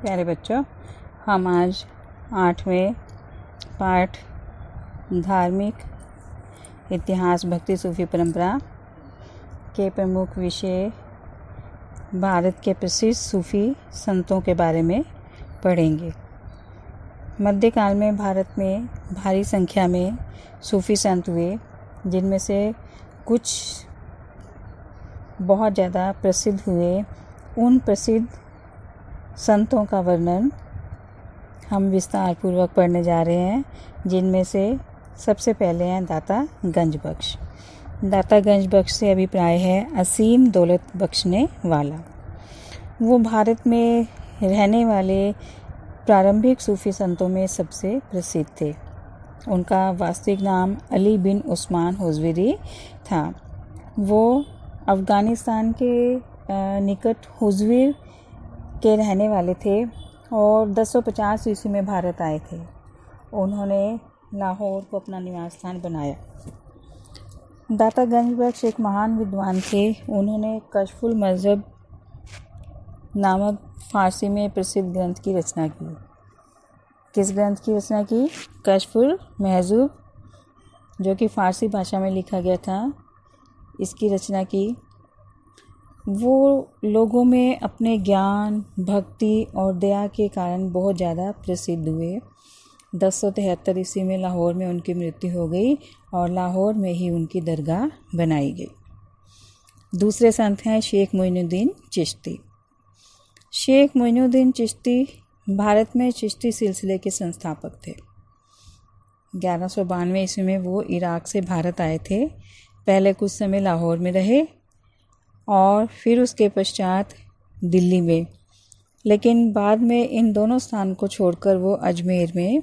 प्यारे बच्चों, हम आज 8वें पाठ धार्मिक इतिहास भक्ति सूफी परंपरा के प्रमुख विषय भारत के प्रसिद्ध सूफी संतों के बारे में पढ़ेंगे। मध्यकाल में भारत में भारी संख्या में सूफी संत हुए, जिनमें से कुछ बहुत ज़्यादा प्रसिद्ध हुए। उन प्रसिद्ध संतों का वर्णन हम विस्तार पूर्वक पढ़ने जा रहे हैं, जिनमें से सबसे पहले हैं दाता गंज बख्श। दाता गंज बख्श से अभिप्राय है असीम दौलत बख्शने वाला। वो भारत में रहने वाले प्रारंभिक सूफी संतों में सबसे प्रसिद्ध थे। उनका वास्तविक नाम अली बिन उस्मान हुज़विरी था। वो अफ़गानिस्तान के निकट हुज़विर के रहने वाले थे और 1050 ईस्वी में भारत आए थे। उन्होंने लाहौर को अपना निवास स्थान बनाया। दाता गंज बख्श एक महान विद्वान थे। उन्होंने कशफुल मज़हब नामक फ़ारसी में प्रसिद्ध ग्रंथ की रचना की। किस ग्रंथ की रचना की? कशफुल महज़ूब, जो कि फ़ारसी भाषा में लिखा गया था। इसकी रचना की। वो लोगों में अपने ज्ञान, भक्ति और दया के कारण बहुत ज़्यादा प्रसिद्ध हुए। 1073 ईस्वी में लाहौर में उनकी मृत्यु हो गई और लाहौर में ही उनकी दरगाह बनाई गई। दूसरे संत हैं शेख मोइनुद्दीन चिश्ती। शेख मोइनुद्दीन चिश्ती भारत में चिश्ती सिलसिले के संस्थापक थे। 1192 ईस्वी में वो इराक से भारत आए थे। पहले कुछ समय लाहौर में रहे और फिर उसके पश्चात दिल्ली में, लेकिन बाद में इन दोनों स्थान को छोड़कर वो अजमेर में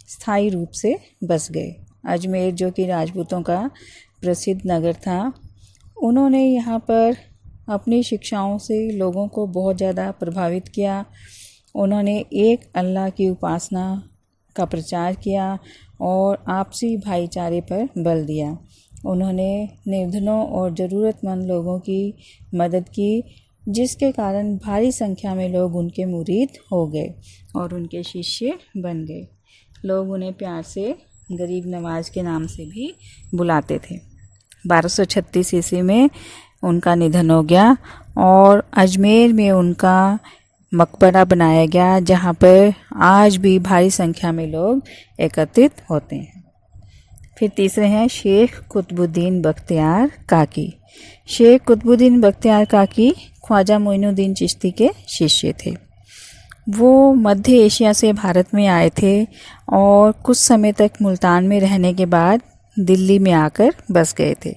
स्थायी रूप से बस गए। अजमेर, जो कि राजपूतों का प्रसिद्ध नगर था, उन्होंने यहाँ पर अपनी शिक्षाओं से लोगों को बहुत ज़्यादा प्रभावित किया। उन्होंने एक अल्लाह की उपासना का प्रचार किया और आपसी भाईचारे पर बल दिया। उन्होंने निर्धनों और ज़रूरतमंद लोगों की मदद की, जिसके कारण भारी संख्या में लोग उनके मुरीद हो गए और उनके शिष्य बन गए। लोग उन्हें प्यार से गरीब नवाज के नाम से भी बुलाते थे। 1236 ईस्वी में उनका निधन हो गया और अजमेर में उनका मकबरा बनाया गया, जहाँ पर आज भी भारी संख्या में लोग एकत्रित होते हैं। फिर तीसरे हैं शेख कुतुबुद्दीन बख्तियार काकी। शेख कुतुबुद्दीन बख्तियार काकी ख्वाजा मोइनुद्दीन चिश्ती के शिष्य थे। वो मध्य एशिया से भारत में आए थे और कुछ समय तक मुल्तान में रहने के बाद दिल्ली में आकर बस गए थे।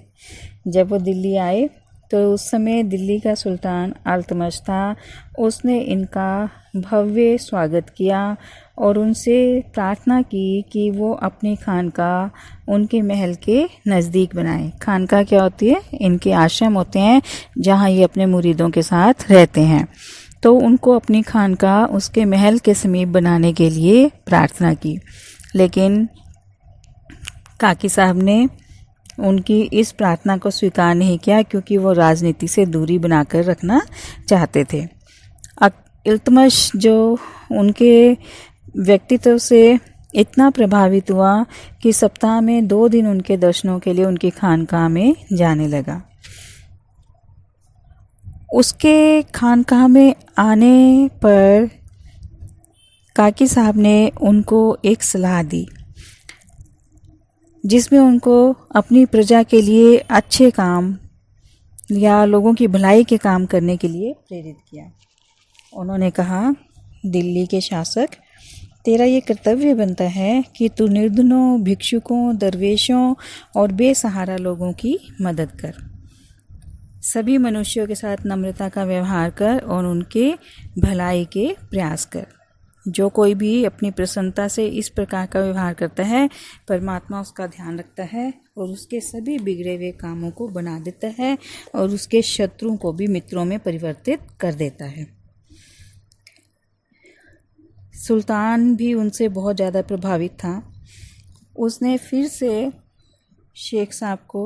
जब वो दिल्ली आए तो उस समय दिल्ली का सुल्तान अल्तमश था। उसने इनका भव्य स्वागत किया और उनसे प्रार्थना की कि वो अपनी खानकाह उनके महल के नज़दीक बनाएं। खानकाह क्या होती है? इनके आश्रम होते हैं जहाँ ये अपने मुरीदों के साथ रहते हैं। तो उनको अपनी खानकाह उसके महल के समीप बनाने के लिए प्रार्थना की, लेकिन काकी साहब ने उनकी इस प्रार्थना को स्वीकार नहीं किया, क्योंकि वो राजनीति से दूरी बनाकर रखना चाहते थे। इल्तुतमिश जो उनके व्यक्तित्व से इतना प्रभावित हुआ कि सप्ताह में 2 दिन उनके दर्शनों के लिए उनकी खानकाह में जाने लगा। उसके खानकाह में आने पर काकी साहब ने उनको एक सलाह दी, जिसमें उनको अपनी प्रजा के लिए अच्छे काम या लोगों की भलाई के काम करने के लिए प्रेरित किया। उन्होंने कहा, दिल्ली के शासक, तेरा ये कर्तव्य बनता है कि तू निर्धनों, भिक्षुकों, दरवेशों और बेसहारा लोगों की मदद कर। सभी मनुष्यों के साथ नम्रता का व्यवहार कर और उनके भलाई के प्रयास कर। जो कोई भी अपनी प्रसन्नता से इस प्रकार का व्यवहार करता है, परमात्मा उसका ध्यान रखता है और उसके सभी बिगड़े हुए कामों को बना देता है और उसके शत्रुओं को भी मित्रों में परिवर्तित कर देता है। सुल्तान भी उनसे बहुत ज़्यादा प्रभावित था। उसने फिर से शेख साहब को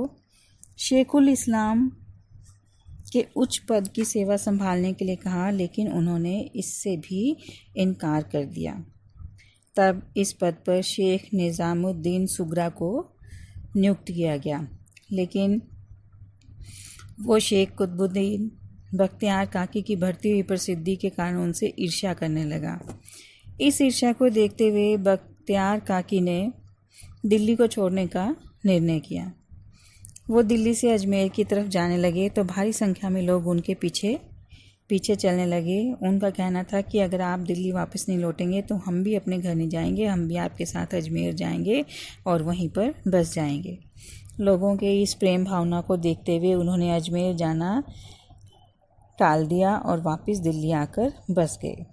शेखुल इस्लाम के उच्च पद की सेवा संभालने के लिए कहा, लेकिन उन्होंने इससे भी इनकार कर दिया। तब इस पद पर शेख निज़ामुद्दीन सुगरा को नियुक्त किया गया, लेकिन वो शेख कुतुबुद्दीन बख्तियार काकी की बढ़ती हुई प्रसिद्धि के कारण उनसे ईर्ष्या करने लगा। इस ईर्ष्या को देखते हुए बख्तियार काकी ने दिल्ली को छोड़ने का निर्णय किया। वो दिल्ली से अजमेर की तरफ जाने लगे तो भारी संख्या में लोग उनके पीछे चलने लगे। उनका कहना था कि अगर आप दिल्ली वापस नहीं लौटेंगे तो हम भी अपने घर नहीं जाएंगे, हम भी आपके साथ अजमेर जाएंगे और वहीं पर बस जाएंगे। लोगों के इस प्रेम भावना को देखते हुए उन्होंने अजमेर जाना टाल दिया और वापस दिल्ली आकर बस गए।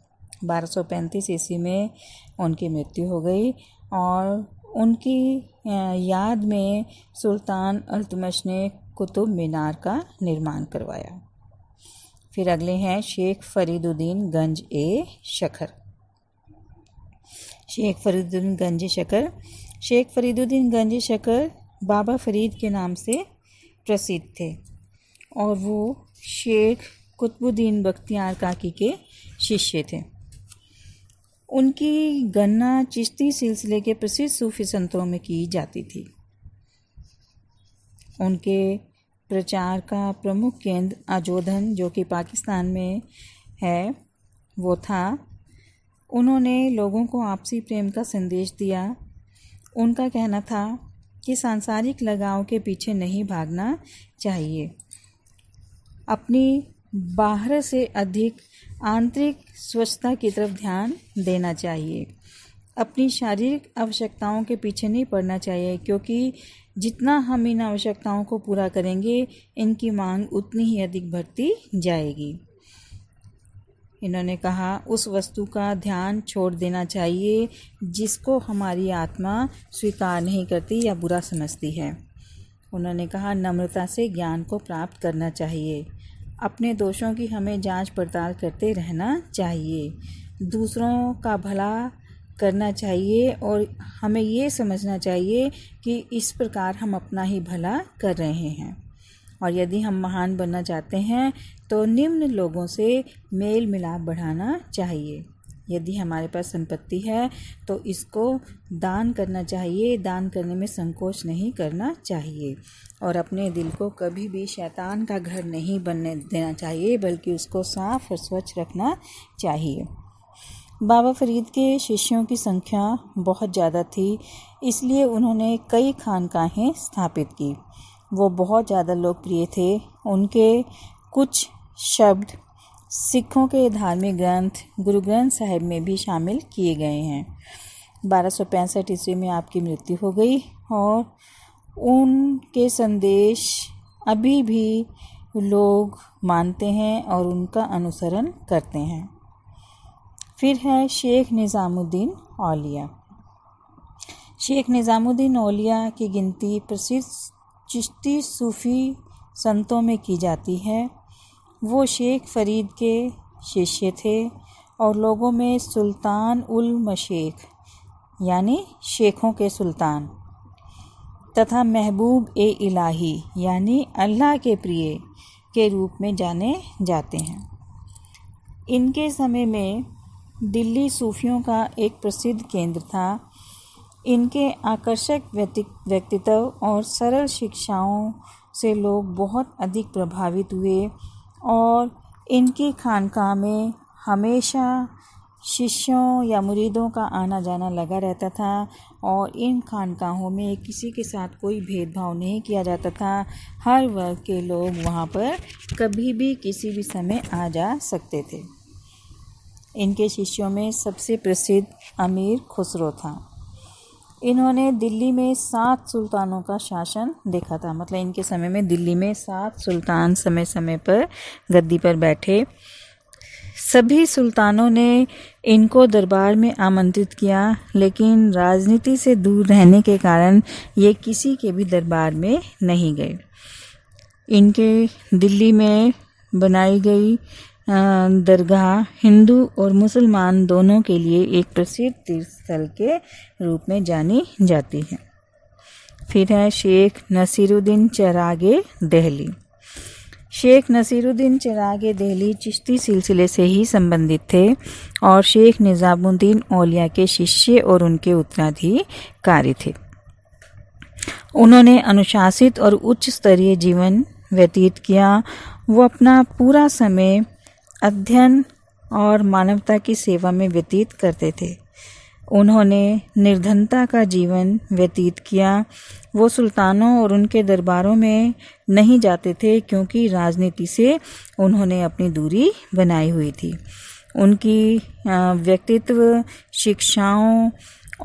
1235 ईस्वी में उनकी मृत्यु हो गई और उनकी याद में सुल्तान अल्तमश ने कुतुब मीनार का निर्माण करवाया। फिर अगले हैं शेख फरीदुद्दीन गंज ए शकर। शेख फरीदुद्दीन गंज शकर। शेख फरीदुद्दीन गंज शकर बाबा फरीद के नाम से प्रसिद्ध थे और वो शेख कुतुबुद्दीन बख्तियार काकी के शिष्य थे। उनकी गणना चिश्ती सिलसिले के प्रसिद्ध सूफी संतों में की जाती थी। उनके प्रचार का प्रमुख केंद्र अजोधन, जो कि पाकिस्तान में है, वो था। उन्होंने लोगों को आपसी प्रेम का संदेश दिया। उनका कहना था कि सांसारिक लगाव के पीछे नहीं भागना चाहिए, अपनी बाहर से अधिक आंतरिक स्वच्छता की तरफ ध्यान देना चाहिए। अपनी शारीरिक आवश्यकताओं के पीछे नहीं पड़ना चाहिए, क्योंकि जितना हम इन आवश्यकताओं को पूरा करेंगे इनकी मांग उतनी ही अधिक बढ़ती जाएगी। इन्होंने कहा उस वस्तु का ध्यान छोड़ देना चाहिए जिसको हमारी आत्मा स्वीकार नहीं करती या बुरा समझती है। उन्होंने कहा नम्रता से ज्ञान को प्राप्त करना चाहिए। अपने दोषों की हमें जांच पड़ताल करते रहना चाहिए। दूसरों का भला करना चाहिए और हमें ये समझना चाहिए कि इस प्रकार हम अपना ही भला कर रहे हैं। और यदि हम महान बनना चाहते हैं तो निम्न लोगों से मेल मिलाप बढ़ाना चाहिए। यदि हमारे पास संपत्ति है तो इसको दान करना चाहिए, दान करने में संकोच नहीं करना चाहिए। और अपने दिल को कभी भी शैतान का घर नहीं बनने देना चाहिए, बल्कि उसको साफ और स्वच्छ रखना चाहिए। बाबा फरीद के शिष्यों की संख्या बहुत ज़्यादा थी, इसलिए उन्होंने कई खानकाहें स्थापित की। वो बहुत ज़्यादा लोकप्रिय थे। उनके कुछ शब्द सिखों के धार्मिक ग्रंथ गुरु ग्रंथ साहिब में भी शामिल किए गए हैं। 1265 ईस्वी में आपकी मृत्यु हो गई और उनके संदेश अभी भी लोग मानते हैं और उनका अनुसरण करते हैं। फिर है शेख निज़ामुद्दीन औलिया। शेख निज़ामुद्दीन औलिया की गिनती प्रसिद्ध चिश्ती सूफ़ी संतों में की जाती है। वो शेख फरीद के शिष्य थे और लोगों में सुल्तान उल मशेख यानी शेखों के सुल्तान तथा महबूब ए इलाही यानी अल्लाह के प्रिय के रूप में जाने जाते हैं। इनके समय में दिल्ली सूफियों का एक प्रसिद्ध केंद्र था। इनके आकर्षक व्यक्तित्व और सरल शिक्षाओं से लोग बहुत अधिक प्रभावित हुए और इनकी खानकाह में हमेशा शिष्यों या मुरीदों का आना जाना लगा रहता था और इन खानकाहों में किसी के साथ कोई भेदभाव नहीं किया जाता था। हर वर्ग के लोग वहाँ पर कभी भी किसी भी समय आ जा सकते थे। इनके शिष्यों में सबसे प्रसिद्ध अमीर खुसरो था। इन्होंने दिल्ली में 7 सुल्तानों का शासन देखा था। मतलब इनके समय में दिल्ली में 7 सुल्तान समय समय पर गद्दी पर बैठे। सभी सुल्तानों ने इनको दरबार में आमंत्रित किया, लेकिन राजनीति से दूर रहने के कारण ये किसी के भी दरबार में नहीं गए। इनके दिल्ली में बनाई गई दरगाह हिंदू और मुसलमान दोनों के लिए एक प्रसिद्ध तीर्थ स्थल के रूप में जानी जाती है। फिर है शेख नसीरुद्दीन चिरागे दिल्ली। शेख नसीरुद्दीन चिराग दिल्ली चिश्ती सिलसिले से ही संबंधित थे और शेख निज़ामुद्दीन औलिया के शिष्य और उनके उत्तराधिकारी थे। उन्होंने अनुशासित और उच्च स्तरीय जीवन व्यतीत किया। वो अपना पूरा समय अध्ययन और मानवता की सेवा में व्यतीत करते थे। उन्होंने निर्धनता का जीवन व्यतीत किया। वो सुल्तानों और उनके दरबारों में नहीं जाते थे क्योंकि राजनीति से उन्होंने अपनी दूरी बनाई हुई थी। उनकी व्यक्तित्व, शिक्षाओं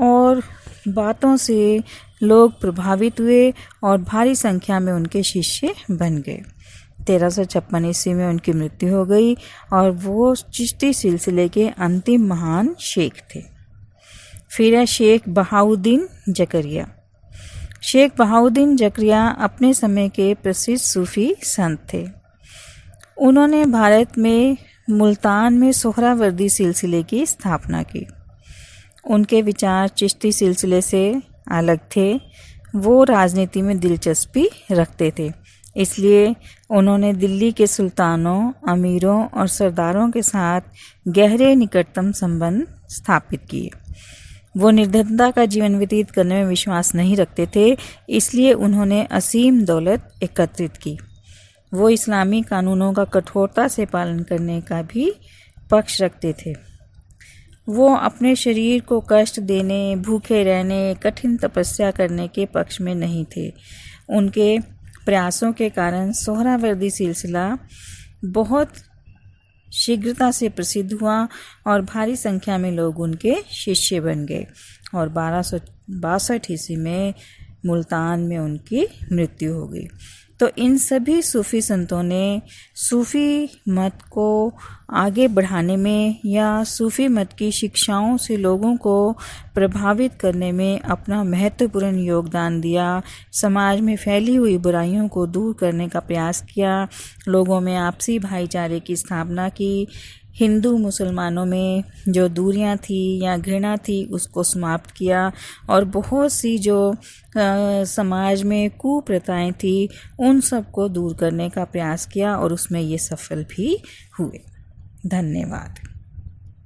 और बातों से लोग प्रभावित हुए और भारी संख्या में उनके शिष्य बन गए। 1356 ईस्वी में उनकी मृत्यु हो गई और वो चिश्ती सिलसिले के अंतिम महान शेख थे। फिर है शेख बहाउद्दीन ज़करिया। शेख बहाउद्दीन ज़करिया अपने समय के प्रसिद्ध सूफ़ी संत थे। उन्होंने भारत में मुल्तान में सोहरावर्दी सिलसिले की स्थापना की। उनके विचार चिश्ती सिलसिले से अलग थे। वो राजनीति में दिलचस्पी रखते थे, इसलिए उन्होंने दिल्ली के सुल्तानों, अमीरों और सरदारों के साथ गहरे निकटतम संबंध स्थापित किए। वो निर्धनता का जीवन व्यतीत करने में विश्वास नहीं रखते थे, इसलिए उन्होंने असीम दौलत एकत्रित की। वो इस्लामी कानूनों का कठोरता से पालन करने का भी पक्ष रखते थे। वो अपने शरीर को कष्ट देने, भूखे रहने, कठिन तपस्या करने के पक्ष में नहीं थे। उनके प्रयासों के कारण सोहरावर्दी सिलसिला बहुत शीघ्रता से प्रसिद्ध हुआ और भारी संख्या में लोग उनके शिष्य बन गए और 1262 ईस्वी में मुल्तान में उनकी मृत्यु हो गई। तो इन सभी सूफ़ी संतों ने सूफ़ी मत को आगे बढ़ाने में या सूफ़ी मत की शिक्षाओं से लोगों को प्रभावित करने में अपना महत्वपूर्ण योगदान दिया। समाज में फैली हुई बुराइयों को दूर करने का प्रयास किया। लोगों में आपसी भाईचारे की स्थापना की। हिंदू मुसलमानों में जो दूरियां थी या घृणा थी उसको समाप्त किया और बहुत सी जो समाज में कुप्रथाएं थी उन सब को दूर करने का प्रयास किया और उसमें ये सफल भी हुए। धन्यवाद।